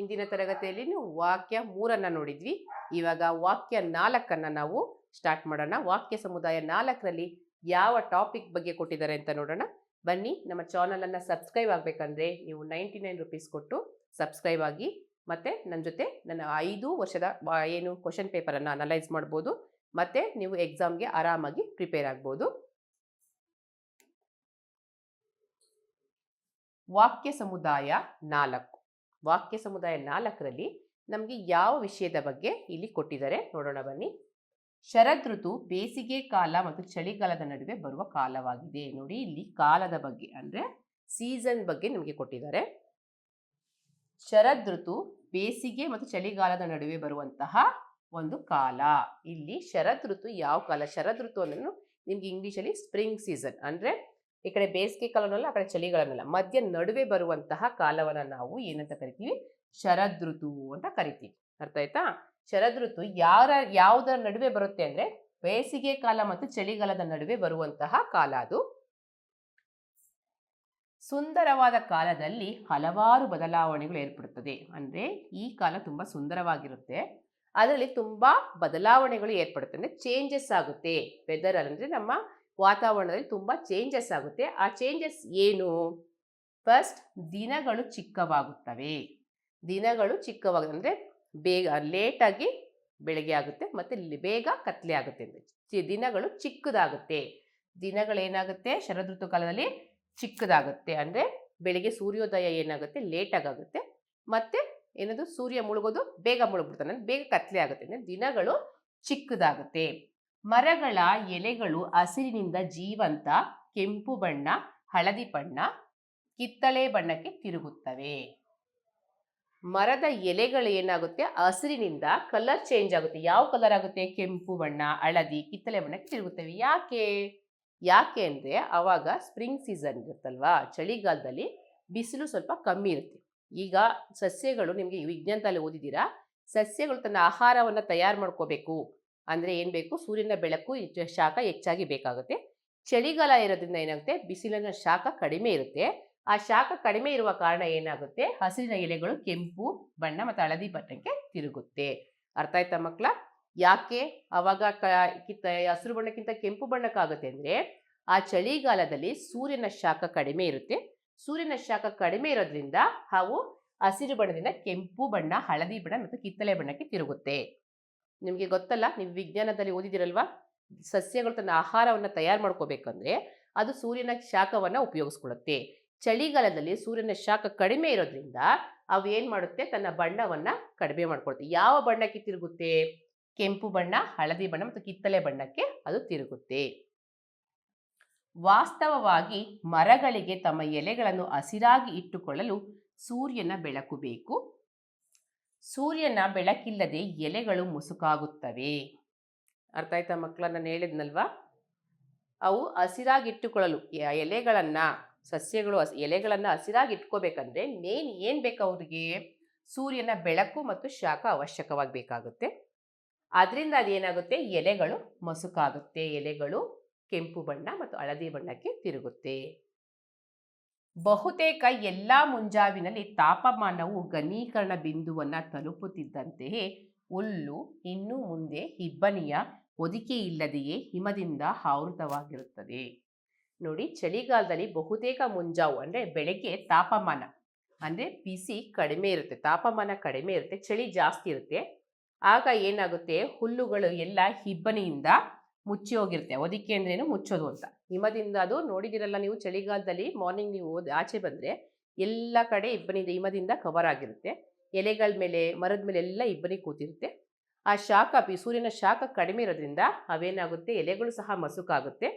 ಹಿಂದಿನ ತರಗತಿಯಲ್ಲಿ ವಾಕ್ಯ 3 ನೋಡಿದ್ವಿ. ಇವಾಗ ವಾಕ್ಯ 4 ನಾವು ಸ್ಟಾರ್ಟ್ ಮಾಡೋಣ. ವಾಕ್ಯ ಸಮುದಾಯ 4ರಲ್ಲಿ ಯಾವ ಟಾಪಿಕ್ ಬಗ್ಗೆ ಕೊಟ್ಟಿದ್ದಾರೆ ಅಂತ ನೋಡೋಣ. ಬನ್ನಿ, ನಮ್ಮ ಚಾನಲ್ ಅನ್ನ ಸಬ್ಸ್ಕ್ರೈಬ್ ಆಗಬೇಕಂದ್ರೆ ನೀವು 99 ರೂಪೀಸ್ ಕೊಟ್ಟು ಸಬ್ಸ್ಕ್ರೈಬ್ ಆಗಿ. ಮತ್ತೆ ನನ್ನ ಜೊತೆ ನನ್ನ 5 ವರ್ಷದ ಏನು ಕ್ವಶನ್ ಪೇಪರ್ ಅನ್ನು ಅನಲೈಸ್ ಮಾಡ್ಬೋದು. ಮತ್ತೆ ನೀವು ಎಕ್ಸಾಮ್ಗೆ ಆರಾಮಾಗಿ ಪ್ರಿಪೇರ್ ಆಗ್ಬೋದು. ವಾಕ್ಯ ಸಮುದಾಯ 4. ವಾಕ್ಯ ಸಮುದಾಯ 4ರಲ್ಲಿ ನಮಗೆ ಯಾವ ವಿಷಯದ ಬಗ್ಗೆ ಇಲ್ಲಿ ಕೊಟ್ಟಿದ್ದಾರೆ ನೋಡೋಣ ಬನ್ನಿ. ಶರದ್ ಋತು ಬೇಸಿಗೆ ಕಾಲ ಮತ್ತು ಚಳಿಗಾಲದ ನಡುವೆ ಬರುವ ಕಾಲವಾಗಿದೆ. ನೋಡಿ, ಇಲ್ಲಿ ಕಾಲದ ಬಗ್ಗೆ ಅಂದ್ರೆ ಸೀಸನ್ ಬಗ್ಗೆ ನಮಗೆ ಕೊಟ್ಟಿದ್ದಾರೆ. ಶರದ್ ಋತು ಬೇಸಿಗೆ ಮತ್ತು ಚಳಿಗಾಲದ ನಡುವೆ ಬರುವಂತಹ ಒಂದು ಕಾಲ. ಇಲ್ಲಿ ಶರದ್ ಋತು ಯಾವ ಕಾಲ? ಶರದ್ ಋತು ಅಂದ್ರೆ ನಿಮ್ಗೆ ಇಂಗ್ಲಿಷಲ್ಲಿ ಸ್ಪ್ರಿಂಗ್ ಸೀಸನ್ ಅಂದ್ರೆ ಈ ಕಡೆ ಬೇಸಿಗೆ ಕಾಲನಲ್ಲ, ಆ ಕಡೆ ಚಳಿಗಾಲನಲ್ಲ, ಮಧ್ಯ ನಡುವೆ ಬರುವಂತಹ ಕಾಲವನ್ನ ನಾವು ಏನಂತ ಕರಿತೀವಿ? ಶರದ್ ಋತು ಅಂತ ಕರಿತೀವಿ. ಅರ್ಥ ಆಯ್ತಾ? ಶರದ್ ಋತು ಯಾವುದರ ನಡುವೆ ಬರುತ್ತೆ ಅಂದ್ರೆ ಬೇಸಿಗೆ ಕಾಲ ಮತ್ತು ಚಳಿಗಾಲದ ನಡುವೆ ಬರುವಂತಹ ಕಾಲ ಅದು. ಸುಂದರವಾದ ಕಾಲದಲ್ಲಿ ಹಲವಾರು ಬದಲಾವಣೆಗಳು ಏರ್ಪಡುತ್ತದೆ. ಅಂದ್ರೆ ಈ ಕಾಲ ತುಂಬಾ ಸುಂದರವಾಗಿರುತ್ತೆ, ಅದರಲ್ಲಿ ತುಂಬಾ ಬದಲಾವಣೆಗಳು ಏರ್ಪಡುತ್ತೆ, ಅಂದ್ರೆ ಚೇಂಜಸ್ ಆಗುತ್ತೆ. ವೆದರ್ ಅಂದ್ರೆ ನಮ್ಮ ವಾತಾವರಣದಲ್ಲಿ ತುಂಬಾ ಚೇಂಜಸ್ ಆಗುತ್ತೆ. ಆ ಚೇಂಜಸ್ ಏನು? ಫಸ್ಟ್, ದಿನಗಳು ಚಿಕ್ಕವಾಗುತ್ತವೆ. ದಿನಗಳು ಚಿಕ್ಕವಾಗುತ್ತೆ ಅಂದ್ರೆ ಬೇಗ ಲೇಟಾಗಿ ಬೆಳಗ್ಗೆ ಆಗುತ್ತೆ, ಮತ್ತೆ ಬೇಗ ಕತ್ಲೆ ಆಗುತ್ತೆ. ದಿನಗಳು ಚಿಕ್ಕದಾಗುತ್ತೆ. ದಿನಗಳೇನಾಗುತ್ತೆ ಶರದ್ ಋತು ಕಾಲದಲ್ಲಿ? ಚಿಕ್ಕದಾಗುತ್ತೆ. ಅಂದ್ರೆ ಬೆಳಿಗ್ಗೆ ಸೂರ್ಯೋದಯ ಏನಾಗುತ್ತೆ? ಲೇಟಾಗಿ ಆಗುತ್ತೆ. ಮತ್ತೆ ಏನದು ಸೂರ್ಯ ಮುಳುಗೋದು ಬೇಗ ಮುಳುಗ್ಬಿಡ್ತಾನೆ, ಬೇಗ ಕತ್ಲೆ ಆಗುತ್ತೆ. ಅಂದ್ರೆ ದಿನಗಳು ಚಿಕ್ಕದಾಗುತ್ತೆ. ಮರಗಳ ಎಲೆಗಳು ಹಸಿರಿನಿಂದ ಜೀವಂತ ಕೆಂಪು ಬಣ್ಣ, ಹಳದಿ ಬಣ್ಣ, ಕಿತ್ತಳೆ ಬಣ್ಣಕ್ಕೆ ತಿರುಗುತ್ತವೆ. ಮರದ ಎಲೆಗಳು ಏನಾಗುತ್ತೆ? ಹಸಿರಿನಿಂದ ಕಲರ್ ಚೇಂಜ್ ಆಗುತ್ತೆ. ಯಾವ ಕಲರ್ ಆಗುತ್ತೆ? ಕೆಂಪು ಬಣ್ಣ, ಹಳದಿ, ಕಿತ್ತಳೆ ಬಣ್ಣಕ್ಕೆ ತಿರುಗುತ್ತವೆ. ಯಾಕೆ ಅಂದ್ರೆ ಅವಾಗ ಸ್ಪ್ರಿಂಗ್ ಸೀಸನ್ ಇರುತ್ತಲ್ವಾ, ಚಳಿಗಾಲದಲ್ಲಿ ಬಿಸಿಲು ಸ್ವಲ್ಪ ಕಮ್ಮಿ ಇರುತ್ತೆ. ಈಗ ಸಸ್ಯಗಳು, ನಿಮ್ಗೆ ವಿಜ್ಞಾನದಲ್ಲಿ ಓದಿದ್ದೀರಾ, ಸಸ್ಯಗಳು ತನ್ನ ಆಹಾರವನ್ನ ತಯಾರು ಮಾಡ್ಕೋಬೇಕು ಅಂದ್ರೆ ಏನ್ ಬೇಕು? ಸೂರ್ಯನ ಬೆಳಕು, ಶಾಖ ಹೆಚ್ಚಾಗಿ ಬೇಕಾಗುತ್ತೆ. ಚಳಿಗಾಲ ಇರೋದ್ರಿಂದ ಏನಾಗುತ್ತೆ? ಬಿಸಿಲಿನ ಶಾಖ ಕಡಿಮೆ ಇರುತ್ತೆ. ಆ ಶಾಖ ಕಡಿಮೆ ಇರುವ ಕಾರಣ ಏನಾಗುತ್ತೆ? ಹಸಿರಿನ ಎಲೆಗಳು ಕೆಂಪು ಬಣ್ಣ ಮತ್ತು ಹಳದಿ ಬಣ್ಣಕ್ಕೆ ತಿರುಗುತ್ತೆ. ಅರ್ಥ ಆಯ್ತಾ ಮಕ್ಕಳ? ಯಾಕೆ ಅವಾಗ ಹಸಿರು ಬಣ್ಣಕ್ಕಿಂತ ಕೆಂಪು ಬಣ್ಣಕ್ಕಾಗುತ್ತೆ ಅಂದ್ರೆ ಆ ಚಳಿಗಾಲದಲ್ಲಿ ಸೂರ್ಯನ ಶಾಖ ಕಡಿಮೆ ಇರುತ್ತೆ. ಸೂರ್ಯನ ಶಾಖ ಕಡಿಮೆ ಇರೋದ್ರಿಂದ ಅವು ಹಸಿರು ಬಣ್ಣದಿಂದ ಕೆಂಪು ಬಣ್ಣ, ಹಳದಿ ಬಣ್ಣ ಮತ್ತು ಕಿತ್ತಳೆ ಬಣ್ಣಕ್ಕೆ ತಿರುಗುತ್ತೆ. ನಿಮಗೆ ಗೊತ್ತಲ್ಲ, ನೀವು ವಿಜ್ಞಾನದಲ್ಲಿ ಓದಿದಿರಲ್ವಾ, ಸಸ್ಯಗಳು ತನ್ನ ಆಹಾರವನ್ನು ತಯಾರು ಮಾಡ್ಕೋಬೇಕಂದ್ರೆ ಅದು ಸೂರ್ಯನ ಶಾಖವನ್ನ ಉಪಯೋಗಿಸ್ಕೊಳ್ಳುತ್ತೆ. ಚಳಿಗಾಲದಲ್ಲಿ ಸೂರ್ಯನ ಶಾಖ ಕಡಿಮೆ ಇರೋದ್ರಿಂದ ಅವು ಏನ್ ಮಾಡುತ್ತೆ? ತನ್ನ ಬಣ್ಣವನ್ನ ಕಡಿಮೆ ಮಾಡ್ಕೊಳುತ್ತೆ. ಯಾವ ಬಣ್ಣಕ್ಕೆ ತಿರುಗುತ್ತೆ? ಕೆಂಪು ಬಣ್ಣ, ಹಳದಿ ಬಣ್ಣ ಮತ್ತು ಕಿತ್ತಳೆ ಬಣ್ಣಕ್ಕೆ ಅದು ತಿರುಗುತ್ತೆ. ವಾಸ್ತವವಾಗಿ ಮರಗಳಿಗೆ ತಮ್ಮ ಎಲೆಗಳನ್ನು ಹಸಿರಾಗಿ ಇಟ್ಟುಕೊಳ್ಳಲು ಸೂರ್ಯನ ಬೆಳಕು ಬೇಕು. ಸೂರ್ಯನ ಬೆಳಕಿಲ್ಲದೆ ಎಲೆಗಳು ಮುಸುಕಾಗುತ್ತವೆ. ಅರ್ಥ ಆಯ್ತಾ ಮಕ್ಕಳ? ನಾನು ಹೇಳಿದ್ನಲ್ವಾ, ಅವು ಹಸಿರಾಗಿ ಇಟ್ಟುಕೊಳ್ಳಲು ಎಲೆಗಳನ್ನ, ಸಸ್ಯಗಳು ಎಲೆಗಳನ್ನ ಹಸಿರಾಗಿ ಇಟ್ಕೋಬೇಕಂದ್ರೆ ಮೇನ್ ಏನ್ ಬೇಕು ಅವ್ರಿಗೆ? ಸೂರ್ಯನ ಬೆಳಕು ಮತ್ತು ಶಾಖ ಅವಶ್ಯಕವಾಗಿ ಬೇಕಾಗುತ್ತೆ. ಅದರಿಂದ ಅದೇನಾಗುತ್ತೆ? ಎಲೆಗಳು ಮಸುಕಾಗುತ್ತೆ. ಎಲೆಗಳು ಕೆಂಪು ಬಣ್ಣ ಮತ್ತು ಹಳದಿ ಬಣ್ಣಕ್ಕೆ ತಿರುಗುತ್ತೆ. ಬಹುತೇಕ ಎಲ್ಲಾ ಮುಂಜಾವಿನಲ್ಲಿ ತಾಪಮಾನವು ಘನೀಕರಣ ಬಿಂದುವನ್ನ ತಲುಪುತ್ತಿದ್ದಂತೆಯೇ ಹುಲ್ಲು ಇನ್ನು ಮುಂದೆ ಇಬ್ಬನಿಯ ಹೊದಿಕೆ ಇಲ್ಲದೆಯೇ ಹಿಮದಿಂದ ಆವೃತವಾಗಿರುತ್ತದೆ. ನೋಡಿ, ಚಳಿಗಾಲದಲ್ಲಿ ಬಹುತೇಕ ಮುಂಜಾವು ಅಂದ್ರೆ ಬೆಳಗ್ಗೆ ತಾಪಮಾನ ಅಂದ್ರೆ ಬಿಸಿ ಕಡಿಮೆ ಇರುತ್ತೆ, ತಾಪಮಾನ ಕಡಿಮೆ ಇರುತ್ತೆ, ಚಳಿ ಜಾಸ್ತಿ ಇರುತ್ತೆ. ಆಗ ಏನಾಗುತ್ತೆ? ಹುಲ್ಲುಗಳು ಎಲ್ಲ ಇಬ್ಬನಿಯಿಂದ ಮುಚ್ಚಿ ಹೋಗಿರುತ್ತೆ. ಹೊದಿಕೆ ಅಂದ್ರೇನು? ಮುಚ್ಚೋದು ಅಂತ. ಹಿಮದಿಂದ ಅದು ನೋಡಿದಿರಲ್ಲ ನೀವು, ಚಳಿಗಾಲದಲ್ಲಿ ಮಾರ್ನಿಂಗ್ ನೀವು ಆಚೆ ಬಂದ್ರೆ ಎಲ್ಲ ಕಡೆ ಹಿಮದಿಂದ ಕವರ್ ಆಗಿರುತ್ತೆ. ಎಲೆಗಳ ಮೇಲೆ, ಮರದ ಮೇಲೆ ಎಲ್ಲ ಇಬ್ಬನಿ ಕೂತಿರುತ್ತೆ. ಆ ಶಾಖ, ಸೂರ್ಯನ ಶಾಖ ಕಡಿಮೆ ಇರೋದ್ರಿಂದ ಅವೇನಾಗುತ್ತೆ? ಎಲೆಗಳು ಸಹ ಮಸುಕಾಗುತ್ತೆ.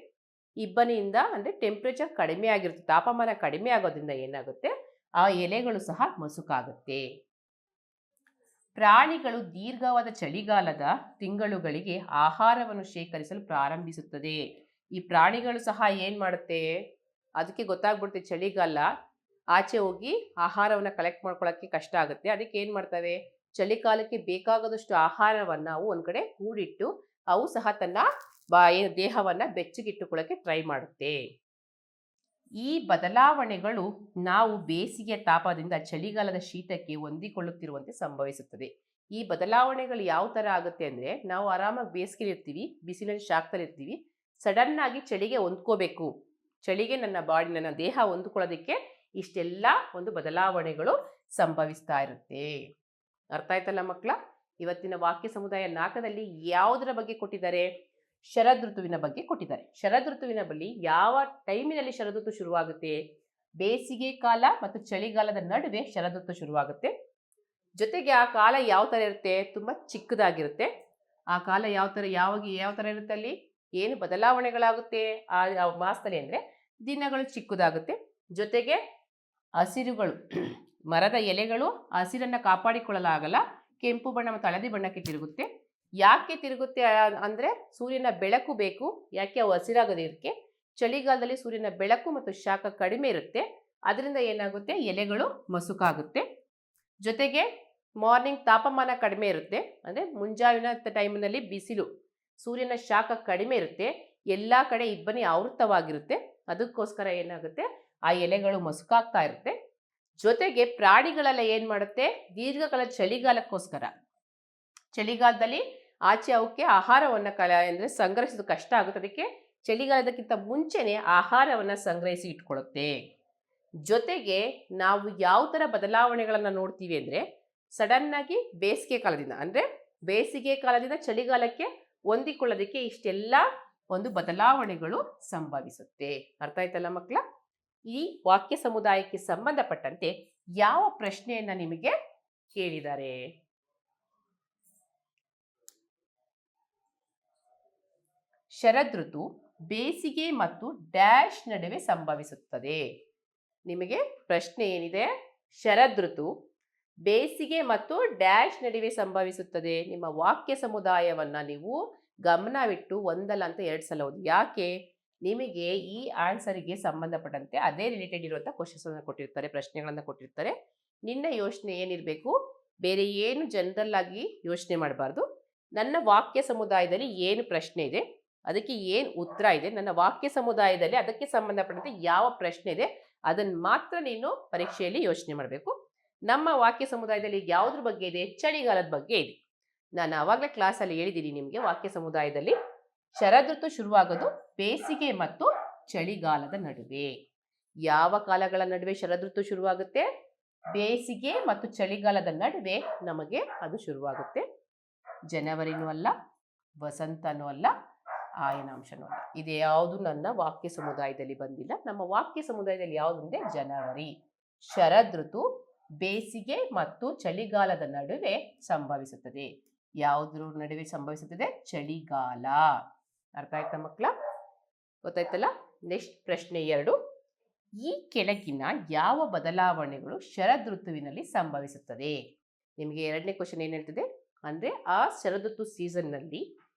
ಇಬ್ಬನಿಯಿಂದ ಅಂದ್ರೆ ಟೆಂಪ್ರೇಚರ್ ಕಡಿಮೆ ಆಗಿರುತ್ತೆ, ತಾಪಮಾನ ಕಡಿಮೆ ಆಗೋದ್ರಿಂದ ಏನಾಗುತ್ತೆ? ಆ ಎಲೆಗಳು ಸಹ ಮಸುಕಾಗುತ್ತೆ. ಪ್ರಾಣಿಗಳು ದೀರ್ಘವಾದ ಚಳಿಗಾಲದ ತಿಂಗಳುಗಳಿಗೆ ಆಹಾರವನ್ನು ಶೇಖರಿಸಲು ಪ್ರಾರಂಭಿಸುತ್ತದೆ. ಈ ಪ್ರಾಣಿಗಳು ಸಹ ಏನ್ ಮಾಡುತ್ತೆ? ಅದಕ್ಕೆ ಗೊತ್ತಾಗ್ಬಿಡುತ್ತೆ ಚಳಿಗಾಲ, ಆಚೆ ಹೋಗಿ ಆಹಾರವನ್ನ ಕಲೆಕ್ಟ್ ಮಾಡ್ಕೊಳ್ಳೋಕ್ಕೆ ಕಷ್ಟ ಆಗುತ್ತೆ. ಅದಕ್ಕೆ ಏನ್ ಮಾಡ್ತವೆ? ಚಳಿಗಾಲಕ್ಕೆ ಬೇಕಾಗದಷ್ಟು ಆಹಾರವನ್ನ ಅವು ಒಂದ್ ಕಡೆ ಕೂಡಿಟ್ಟು ಅವು ಸಹ ತನ್ನ ದೇಹವನ್ನ ಬೆಚ್ಚಗಿಟ್ಟುಕೊಳ್ಳಕ್ಕೆ ಟ್ರೈ ಮಾಡುತ್ತೆ. ಈ ಬದಲಾವಣೆಗಳು ನಾವು ಬೇಸಿಗೆಯ ತಾಪದಿಂದ ಚಳಿಗಾಲದ ಶೀತಕ್ಕೆ ಹೊಂದಿಕೊಳ್ಳುತ್ತಿರುವಂತೆ ಸಂಭವಿಸುತ್ತದೆ. ಈ ಬದಲಾವಣೆಗಳು ಯಾವ ತರ ಆಗುತ್ತೆ ಅಂದ್ರೆ, ನಾವು ಆರಾಮಾಗಿ ಬೇಸಿಗೆಲಿ ಇರ್ತೀವಿ, ಬಿಸಿಲಲ್ಲಿ ಶಾಖದಲ್ಲಿ ಇರ್ತೀವಿ, ಸಡನ್ ಆಗಿ ಚಳಿಗೆ ಹೊಂದ್ಕೋಬೇಕು, ಚಳಿಗೆ ನನ್ನ ದೇಹ ಹೊಂದ್ಕೊಳ್ಳೋದಕ್ಕೆ ಇಷ್ಟೆಲ್ಲ ಒಂದು ಬದಲಾವಣೆಗಳು ಸಂಭವಿಸ್ತಾ ಇರುತ್ತೆ. ಅರ್ಥ ಆಯ್ತಲ್ಲ ಮಕ್ಕಳ? ಇವತ್ತಿನ ವಾಕ್ಯ ಸಮುದಾಯ 4ರಲ್ಲಿ ಯಾವುದರ ಬಗ್ಗೆ ಕೊಟ್ಟಿದ್ದಾರೆ? ಶರದೃತುವಿನ ಬಗ್ಗೆ ಕೊಟ್ಟಿದ್ದಾರೆ. ಶರದೃತುವಿನ ಬಳಿ ಯಾವ ಟೈಮಿನಲ್ಲಿ ಶರದೃತು ಶುರುವಾಗುತ್ತೆ? ಬೇಸಿಗೆ ಕಾಲ ಮತ್ತು ಚಳಿಗಾಲದ ನಡುವೆ ಶರದೃತು ಶುರುವಾಗುತ್ತೆ. ಜೊತೆಗೆ ಆ ಕಾಲ ಯಾವ ತರ ಇರುತ್ತೆ? ತುಂಬಾ ಚಿಕ್ಕದಾಗಿರುತ್ತೆ. ಆ ಕಾಲ ಯಾವ ತರ ಇರುತ್ತೆ? ಅಲ್ಲಿ ಏನು ಬದಲಾವಣೆಗಳಾಗುತ್ತೆ ಆ ಮಾಸದಲ್ಲಿ ಅಂದ್ರೆ, ದಿನಗಳು ಚಿಕ್ಕದಾಗುತ್ತೆ, ಜೊತೆಗೆ ಹಸಿರುಗಳು ಮರದ ಎಲೆಗಳು ಹಸಿರನ್ನ ಕಾಪಾಡಿಕೊಳ್ಳಲಾಗಲ್ಲ, ಕೆಂಪು ಬಣ್ಣ ಮತ್ತು ಹಳದಿ ಬಣ್ಣಕ್ಕೆ ತಿರುಗುತ್ತೆ. ಯಾಕೆ ತಿರುಗುತ್ತೆ ಅಂದ್ರೆ, ಸೂರ್ಯನ ಬೆಳಕು ಬೇಕು. ಯಾಕೆ? ಅವು ಹಸಿರಾಗದಿರಕ್ಕೆ. ಚಳಿಗಾಲದಲ್ಲಿ ಸೂರ್ಯನ ಬೆಳಕು ಮತ್ತು ಶಾಖ ಕಡಿಮೆ ಇರುತ್ತೆ, ಅದರಿಂದ ಏನಾಗುತ್ತೆ? ಎಲೆಗಳು ಮಸುಕಾಗುತ್ತೆ. ಜೊತೆಗೆ ಮಾರ್ನಿಂಗ್ ತಾಪಮಾನ ಕಡಿಮೆ ಇರುತ್ತೆ, ಅಂದ್ರೆ ಮುಂಜಾವಿನ ಟೈಮಿನಲ್ಲಿ ಬಿಸಿಲು, ಸೂರ್ಯನ ಶಾಖ ಕಡಿಮೆ ಇರುತ್ತೆ, ಎಲ್ಲ ಕಡೆ ಇಬ್ಬನಿ ಆವೃತವಾಗಿರುತ್ತೆ. ಅದಕ್ಕೋಸ್ಕರ ಏನಾಗುತ್ತೆ? ಆ ಎಲೆಗಳು ಮಸುಕಾಗ್ತಾ ಇರುತ್ತೆ. ಜೊತೆಗೆ ಪ್ರಾಣಿಗಳೆಲ್ಲ ಏನ್ ಮಾಡುತ್ತೆ? ದೀರ್ಘಕಾಲ ಚಳಿಗಾಲಕ್ಕೋಸ್ಕರ, ಚಳಿಗಾಲದಲ್ಲಿ ಆಚೆ ಅವಕ್ಕೆ ಆಹಾರವನ್ನ ಅಂದ್ರೆ ಸಂಗ್ರಹಿಸೋದು ಕಷ್ಟ ಆಗುತ್ತೆ. ಅದಕ್ಕೆ ಚಳಿಗಾಲದಕ್ಕಿಂತ ಮುಂಚೆನೆ ಆಹಾರವನ್ನ ಸಂಗ್ರಹಿಸಿ ಇಟ್ಕೊಳ್ಳುತ್ತೆ. ಜೊತೆಗೆ ನಾವು ಯಾವ ತರ ಬದಲಾವಣೆಗಳನ್ನ ನೋಡ್ತೀವಿ ಅಂದ್ರೆ, ಸಡನ್ ಆಗಿ ಬೇಸಿಗೆ ಕಾಲದಿಂದ ಚಳಿಗಾಲಕ್ಕೆ ಹೊಂದಿಕೊಳ್ಳೋದಕ್ಕೆ ಇಷ್ಟೆಲ್ಲ ಒಂದು ಬದಲಾವಣೆಗಳು ಸಂಭವಿಸುತ್ತೆ. ಅರ್ಥ ಆಯ್ತಲ್ಲ ಮಕ್ಕಳ? ಈ ವಾಕ್ಯ ಸಮುದಾಯಕ್ಕೆ ಸಂಬಂಧಪಟ್ಟಂತೆ ಯಾವ ಪ್ರಶ್ನೆಯನ್ನ ನಿಮಗೆ ಕೇಳಿದ್ದಾರೆ? ಶರದೃತು ಬೇಸಿಗೆ ಮತ್ತು ಡ್ಯಾಶ್ ನಡುವೆ ಸಂಭವಿಸುತ್ತದೆ. ನಿಮಗೆ ಪ್ರಶ್ನೆ ಏನಿದೆ? ಶರದೃತು ಬೇಸಿಗೆ ಮತ್ತು ಡ್ಯಾಶ್ ನಡುವೆ ಸಂಭವಿಸುತ್ತದೆ. ನಿಮ್ಮ ವಾಕ್ಯ ಸಮುದಾಯವನ್ನ ನೀವು ಗಮನವಿಟ್ಟು ಒಂದಲ್ಲ ಅಂತ 2 ಸಲ ಓದಿ. ಯಾಕೆ? ನಿಮಗೆ ಈ ಆನ್ಸರ್ಗೆ ಸಂಬಂಧಪಟ್ಟಂತೆ ಅದೇ ರಿಲೇಟೆಡ್ ಇರುವಂಥ ಕ್ವಶನ್ಸ್ ಅನ್ನು ಕೊಟ್ಟಿರ್ತಾರೆ, ಪ್ರಶ್ನೆಗಳನ್ನು ಕೊಟ್ಟಿರ್ತಾರೆ. ನಿನ್ನ ಯೋಚನೆ ಏನಿರಬೇಕು? ಬೇರೆ ಏನು ಜನರಲ್ ಆಗಿ ಯೋಚನೆ ಮಾಡಬಾರ್ದು. ನನ್ನ ವಾಕ್ಯ ಸಮುದಾಯದಲ್ಲಿ ಏನು ಪ್ರಶ್ನೆ ಇದೆ, ಅದಕ್ಕೆ ಏನು ಉತ್ತರ ಇದೆ, ನನ್ನ ವಾಕ್ಯ ಸಮುದಾಯದಲ್ಲಿ ಅದಕ್ಕೆ ಸಂಬಂಧಪಟ್ಟಂತೆ ಯಾವ ಪ್ರಶ್ನೆ ಇದೆ, ಅದನ್ನು ಮಾತ್ರ ನೀನು ಪರೀಕ್ಷೆಯಲ್ಲಿ ಯೋಚನೆ ಮಾಡಬೇಕು. ನಮ್ಮ ವಾಕ್ಯ ಸಮುದಾಯದಲ್ಲಿ ಯಾವುದ್ರ ಬಗ್ಗೆ ಇದೆ? ಚಳಿಗಾಲದ ಬಗ್ಗೆ ಇದೆ. ನಾನು ಆವಾಗಲೇ ಕ್ಲಾಸಲ್ಲಿ ಹೇಳಿದ್ದೀನಿ ನಿಮಗೆ, ವಾಕ್ಯ ಸಮುದಾಯದಲ್ಲಿ ಶರದೃತು ಶುರುವಾಗೋದು ಬೇಸಿಗೆ ಮತ್ತು ಚಳಿಗಾಲದ ನಡುವೆ. ಯಾವ ಕಾಲಗಳ ನಡುವೆ ಶರದೃತು ಶುರುವಾಗುತ್ತೆ? ಬೇಸಿಗೆ ಮತ್ತು ಚಳಿಗಾಲದ ನಡುವೆ ನಮಗೆ ಅದು ಶುರುವಾಗುತ್ತೆ. ಜನವರಿನೂ ಅಲ್ಲ, ವಸಂತನೂ ಅಲ್ಲ, ಆಯನಾಂಶನೂ ಅಲ್ಲ. ಇದು ಯಾವುದು ನನ್ನ ವಾಕ್ಯ ಸಮುದಾಯದಲ್ಲಿ ಬಂದಿಲ್ಲ. ನಮ್ಮ ವಾಕ್ಯ ಸಮುದಾಯದಲ್ಲಿ ಯಾವುದಂದ್ರೆ ಜನವರಿ. ಶರದೃತು ಬೇಸಿಗೆ ಮತ್ತು ಚಳಿಗಾಲದ ನಡುವೆ ಸಂಭವಿಸುತ್ತದೆ. ಯಾವುದ್ರ ನಡುವೆ ಸಂಭವಿಸುತ್ತದೆ? ಚಳಿಗಾಲ. ಅರ್ಥ ಆಯ್ತಾ ಮಕ್ಕಳ? ಗೊತ್ತಾಯ್ತಲ್ಲ? ನೆಕ್ಸ್ಟ್ ಪ್ರಶ್ನೆ 2. ಈ ಕೆಳಗಿನ ಯಾವ ಬದಲಾವಣೆಗಳು ಶರದೃತುವಿನಲ್ಲಿ ಸಂಭವಿಸುತ್ತದೆ? ನಿಮಗೆ 2ನೇ ಕ್ವಶನ್ ಏನ್ ಹೇಳ್ತದೆ ಅಂದ್ರೆ, ಆ ಶರದೃತು ಸೀಸನ್ ನಲ್ಲಿ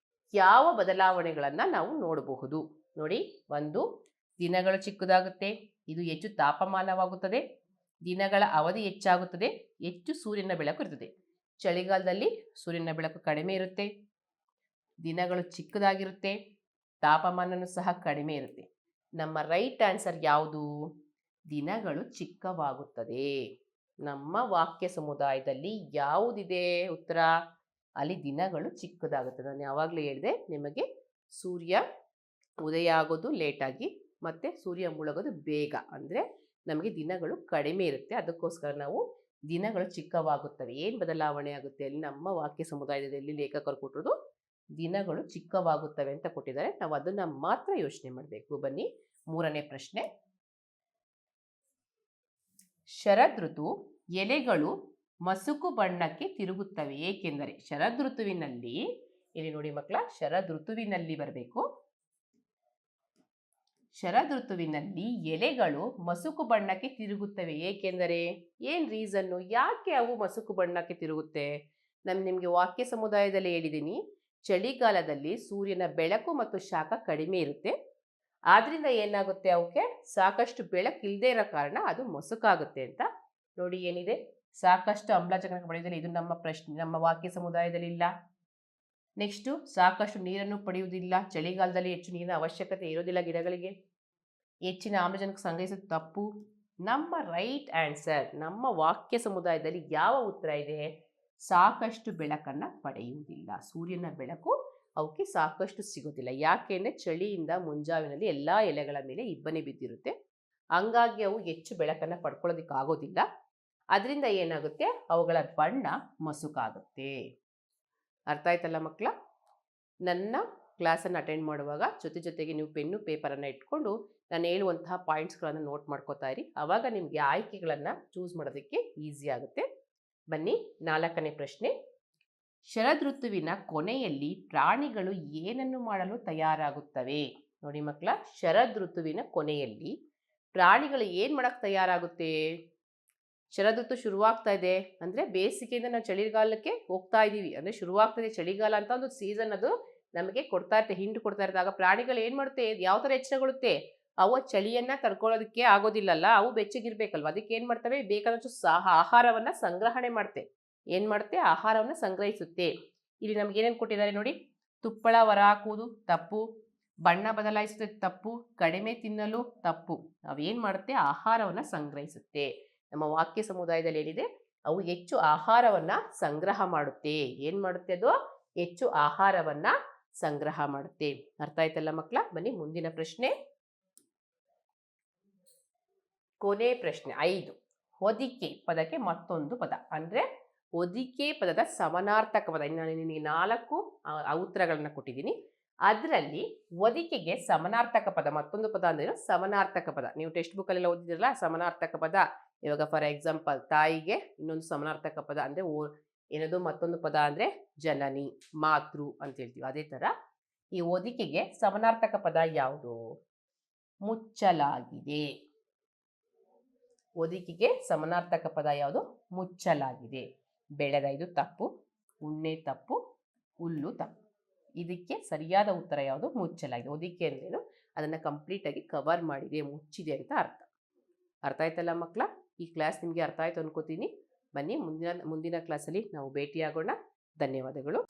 ಯಾವ ಬದಲಾವಣೆಗಳನ್ನ ನಾವು ನೋಡಬಹುದು? ನೋಡಿ, 1, ದಿನಗಳು ಚಿಕ್ಕದಾಗುತ್ತೆ, ಇದು ಹೆಚ್ಚು ತಾಪಮಾನವಾಗುತ್ತದೆ, ದಿನಗಳ ಅವಧಿ ಹೆಚ್ಚಾಗುತ್ತದೆ, ಹೆಚ್ಚು ಸೂರ್ಯನ ಬೆಳಕು ಇರುತ್ತದೆ. ಚಳಿಗಾಲದಲ್ಲಿ ಸೂರ್ಯನ ಬೆಳಕು ಕಡಿಮೆ ಇರುತ್ತೆ, ದಿನಗಳು ಚಿಕ್ಕದಾಗಿರುತ್ತೆ, ತಾಪಮಾನನೂ ಸಹ ಕಡಿಮೆ ಇರುತ್ತೆ. ನಮ್ಮ ರೈಟ್ ಆನ್ಸರ್ ಯಾವುದು? ದಿನಗಳು ಚಿಕ್ಕವಾಗುತ್ತದೆ. ನಮ್ಮ ವಾಕ್ಯ ಸಮುದಾಯದಲ್ಲಿ ಯಾವುದಿದೆ ಉತ್ತರ? ಅಲ್ಲಿ ದಿನಗಳು ಚಿಕ್ಕದಾಗುತ್ತದೆ. ನಾನು ಯಾವಾಗಲೂ ಹೇಳಿದೆ ನಿಮಗೆ, ಸೂರ್ಯ ಉದಯ ಆಗೋದು ಲೇಟಾಗಿ ಮತ್ತೆ ಸೂರ್ಯ ಮುಳುಗೋದು ಬೇಗ, ಅಂದರೆ ನಮಗೆ ದಿನಗಳು ಕಡಿಮೆ ಇರುತ್ತೆ. ಅದಕ್ಕೋಸ್ಕರ ನಾವು ದಿನಗಳು ಚಿಕ್ಕವಾಗುತ್ತವೆ. ಏನು ಬದಲಾವಣೆ ಆಗುತ್ತೆ ಅಲ್ಲಿ? ನಮ್ಮ ವಾಕ್ಯ ಸಮುದಾಯದಲ್ಲಿ ಲೇಖಕರು ಕೊಟ್ಟಿರೋದು ದಿನಗಳು ಚಿಕ್ಕವಾಗುತ್ತವೆ ಅಂತ ಕೊಟ್ಟಿದ್ದಾರೆ. ನಾವು ಅದನ್ನ ಮಾತ್ರ ಯೋಚನೆ ಮಾಡಬೇಕು. ಬನ್ನಿ, 3ನೇ ಪ್ರಶ್ನೆ. ಶರದೃತು ಎಲೆಗಳು ಮಸುಕು ಬಣ್ಣಕ್ಕೆ ತಿರುಗುತ್ತವೆ ಏಕೆಂದರೆ? ಶರದೃತುವಿನಲ್ಲಿ, ಇಲ್ಲಿ ನೋಡಿ ಮಕ್ಕಳ, ಶರದೃತುವಿನಲ್ಲಿ ಬರಬೇಕು. ಶರದೃತುವಿನಲ್ಲಿ ಎಲೆಗಳು ಮಸುಕು ಬಣ್ಣಕ್ಕೆ ತಿರುಗುತ್ತವೆ ಏಕೆಂದರೆ? ಏನ್ ರೀಸನ್ನು? ಯಾಕೆ ಅವು ಮಸುಕು ಬಣ್ಣಕ್ಕೆ ತಿರುಗುತ್ತೆ? ನಿಮಗೆ ವಾಕ್ಯ ಸಮುದಾಯದಲ್ಲಿ ಹೇಳಿದ್ದೀನಿ, ಚಳಿಗಾಲದಲ್ಲಿ ಸೂರ್ಯನ ಬೆಳಕು ಮತ್ತು ಶಾಖ ಕಡಿಮೆ ಇರುತ್ತೆ. ಆದ್ರಿಂದ ಏನಾಗುತ್ತೆ? ಅವಕ್ಕೆ ಸಾಕಷ್ಟು ಬೆಳಕು ಇಲ್ಲದೆ ಇರೋ ಕಾರಣ ಅದು ಮಸುಕಾಗುತ್ತೆ ಅಂತ. ನೋಡಿ ಏನಿದೆ, ಸಾಕಷ್ಟು ಆಮ್ಲಜನಕ ಪಡೆಯುವುದಿಲ್ಲ. ಇದು ನಮ್ಮ ವಾಕ್ಯ ಸಮುದಾಯದಲ್ಲಿ ಇಲ್ಲ. ನೆಕ್ಸ್ಟು, ಸಾಕಷ್ಟು ನೀರನ್ನು ಪಡೆಯುವುದಿಲ್ಲ. ಚಳಿಗಾಲದಲ್ಲಿ ಹೆಚ್ಚು ನೀರಿನ ಅವಶ್ಯಕತೆ ಇರೋದಿಲ್ಲ ಗಿಡಗಳಿಗೆ. ಹೆಚ್ಚಿನ ಆಮ್ಲಜನಕ ಸಂಗ್ರಹಿಸೋದು ತಪ್ಪು. ನಮ್ಮ ರೈಟ್ ಆನ್ಸರ್, ನಮ್ಮ ವಾಕ್ಯ ಸಮುದಾಯದಲ್ಲಿ ಯಾವ ಉತ್ತರ ಇದೆ? ಸಾಕಷ್ಟು ಬೆಳಕನ್ನು ಪಡೆಯುವುದಿಲ್ಲ. ಸೂರ್ಯನ ಬೆಳಕು ಅವಕ್ಕೆ ಸಾಕಷ್ಟು ಸಿಗೋದಿಲ್ಲ. ಯಾಕೆಂದರೆ ಚಳಿಯಿಂದ ಮುಂಜಾವಿನಲ್ಲಿ ಎಲ್ಲ ಎಲೆಗಳ ಮೇಲೆ ಇಬ್ಬನಿ ಬಿದ್ದಿರುತ್ತೆ. ಹಂಗಾಗಿ ಅವು ಹೆಚ್ಚು ಬೆಳಕನ್ನು ಪಡ್ಕೊಳ್ಳೋದಕ್ಕಾಗೋದಿಲ್ಲ. ಅದರಿಂದ ಏನಾಗುತ್ತೆ? ಅವುಗಳ ಬಣ್ಣ ಮಸುಕಾಗುತ್ತೆ. ಅರ್ಥ ಆಯ್ತಲ್ಲ ಮಕ್ಕಳ? ನನ್ನ ಕ್ಲಾಸನ್ನು ಅಟೆಂಡ್ ಮಾಡುವಾಗ ಜೊತೆಗೆ ನೀವು ಪೆನ್ನು ಪೇಪರನ್ನು ಇಟ್ಕೊಂಡು ನಾನು ಹೇಳುವಂತಹ ಪಾಯಿಂಟ್ಸ್ಗಳನ್ನು ನೋಟ್ ಮಾಡ್ಕೋತಾ ಇರಿ. ಆವಾಗ ನಿಮಗೆ ಆಯ್ಕೆಗಳನ್ನು ಚೂಸ್ ಮಾಡೋದಕ್ಕೆ ಈಸಿ ಆಗುತ್ತೆ. ಬನ್ನಿ, 4ನೇ ಪ್ರಶ್ನೆ. ಶರದೃತುವಿನ ಕೊನೆಯಲ್ಲಿ ಪ್ರಾಣಿಗಳು ಏನನ್ನು ಮಾಡಲು ತಯಾರಾಗುತ್ತವೆ? ನೋಡಿ ಮಕ್ಕಳ, ಶರದೃತುವಿನ ಕೊನೆಯಲ್ಲಿ ಪ್ರಾಣಿಗಳು ಏನು ಮಾಡಕ್ಕೆ ತಯಾರಾಗುತ್ತೆ? ಶರದೃತು ಶುರುವಾಗ್ತಾ ಇದೆ ಅಂದರೆ ಬೇಸಿಗೆಯಿಂದ ನಾವು ಚಳಿಗಾಲಕ್ಕೆ ಹೋಗ್ತಾ ಇದ್ದೀವಿ. ಅಂದರೆ ಶುರುವಾಗ್ತದೆ ಚಳಿಗಾಲ ಅಂತ ಒಂದು ಸೀಸನ್ ಅದು ನಮಗೆ ಕೊಡ್ತಾ ಇರುತ್ತೆ, ಹಿಂಡು ಕೊಡ್ತಾ ಇರುತ್ತೆ. ಆಗ ಪ್ರಾಣಿಗಳು ಏನು ಮಾಡುತ್ತೆ? ಯಾವ ಥರ ಎಚ್ಚರಗೊಳ್ಳುತ್ತೆ? ಅವು ಚಳಿಯನ್ನು ತಡ್ಕೊಳ್ಳೋದಕ್ಕೆ ಆಗೋದಿಲ್ಲಲ್ಲ, ಅವು ಬೆಚ್ಚಗಿರ್ಬೇಕಲ್ವ. ಅದಕ್ಕೆ ಏನು ಮಾಡ್ತವೆ? ಬೇಕಾದಷ್ಟು ಆಹಾರವನ್ನು ಸಂಗ್ರಹಣೆ ಮಾಡುತ್ತೆ. ಏನು ಮಾಡುತ್ತೆ? ಆಹಾರವನ್ನು ಸಂಗ್ರಹಿಸುತ್ತೆ. ಇಲ್ಲಿ ನಮ್ಗೆ ಏನೇನು ಕೊಟ್ಟಿದ್ದಾರೆ ನೋಡಿ. ತುಪ್ಪಳ ಹೊರ ಹಾಕುವುದು ತಪ್ಪು, ಬಣ್ಣ ಬದಲಾಯಿಸುತ್ತೆ ತಪ್ಪು, ಕಡಿಮೆ ತಿನ್ನಲು ತಪ್ಪು. ಅವೇನು ಮಾಡುತ್ತೆ? ಆಹಾರವನ್ನು ಸಂಗ್ರಹಿಸುತ್ತೆ. ನಮ್ಮ ವಾಕ್ಯ ಸಮುದಾಯದಲ್ಲಿ ಏನಿದೆ? ಅವು ಹೆಚ್ಚು ಆಹಾರವನ್ನು ಸಂಗ್ರಹ ಮಾಡುತ್ತೆ. ಏನು ಮಾಡುತ್ತೆ ಅದು? ಹೆಚ್ಚು ಆಹಾರವನ್ನು ಸಂಗ್ರಹ ಮಾಡುತ್ತೆ. ಅರ್ಥ ಆಯ್ತಲ್ಲ ಮಕ್ಕಳ? ಬನ್ನಿ ಮುಂದಿನ ಪ್ರಶ್ನೆ. ಕೊನೆ ಪ್ರಶ್ನೆ 5. ಹೊದಿಕೆ ಪದಕ್ಕೆ ಮತ್ತೊಂದು ಪದ. ಅಂದರೆ ಹೊದಿಕೆ ಪದದ ಸಮಾನಾರ್ಥಕ ಪದ. ನಾನು ನಿಮಗೆ 4 ಉತ್ತರಗಳನ್ನು ಕೊಟ್ಟಿದ್ದೀನಿ. ಅದರಲ್ಲಿ ಹೊದಿಕೆಗೆ ಸಮಾನಾರ್ಥಕ ಪದ ಮತ್ತೊಂದು ಪದ ಅಂದ್ರೆ ಸಮಾನಾರ್ಥಕ ಪದ. ನೀವು ಟೆಕ್ಸ್ಟ್ ಬುಕ್ಕಲ್ಲೆಲ್ಲ ಓದಿದಿರಲ್ಲ ಸಮಾನಾರ್ಥಕ ಪದ. ಇವಾಗ ಫಾರ್ ಎಕ್ಸಾಂಪಲ್ ತಾಯಿಗೆ ಇನ್ನೊಂದು ಸಮಾನಾರ್ಥಕ ಪದ ಅಂದರೆ ಏನದು ಮತ್ತೊಂದು ಪದ ಅಂದರೆ ಜನನಿ, ಮಾತೃ ಅಂತ ಹೇಳ್ತೀವಿ. ಅದೇ ಥರ ಈ ಹೊದಿಕೆಗೆ ಸಮಾನಾರ್ಥಕ ಪದ ಯಾವುದು? ಮುಚ್ಚಲಾಗಿದೆ. ಹೊದಿಕೆಗೆ ಸಮಾನಾರ್ಥಕ ಪದ ಯಾವುದು? ಮುಚ್ಚಲಾಗಿದೆ. ಬೆಳೆದ ಇದು ತಪ್ಪು, ಉಣ್ಣೆ ತಪ್ಪು, ಹುಲ್ಲು ತಪ್ಪು. ಇದಕ್ಕೆ ಸರಿಯಾದ ಉತ್ತರ ಯಾವುದು? ಮುಚ್ಚಲಾಗಿದೆ. ಹೊದಿಕೆ ಅಂದ್ರೇನು? ಅದನ್ನು ಕಂಪ್ಲೀಟಾಗಿ ಕವರ್ ಮಾಡಿದೆ, ಮುಚ್ಚಿದೆ ಅಂತ ಅರ್ಥ. ಅರ್ಥ ಆಯ್ತಲ್ಲ ಮಕ್ಕಳ? ಈ ಕ್ಲಾಸ್ ನಿಮಗೆ ಅರ್ಥ ಆಯ್ತು ಅನ್ಕೋತೀನಿ. ಬನ್ನಿ ಮುಂದಿನ ಕ್ಲಾಸಲ್ಲಿ ನಾವು ಭೇಟಿಯಾಗೋಣ. ಧನ್ಯವಾದಗಳು.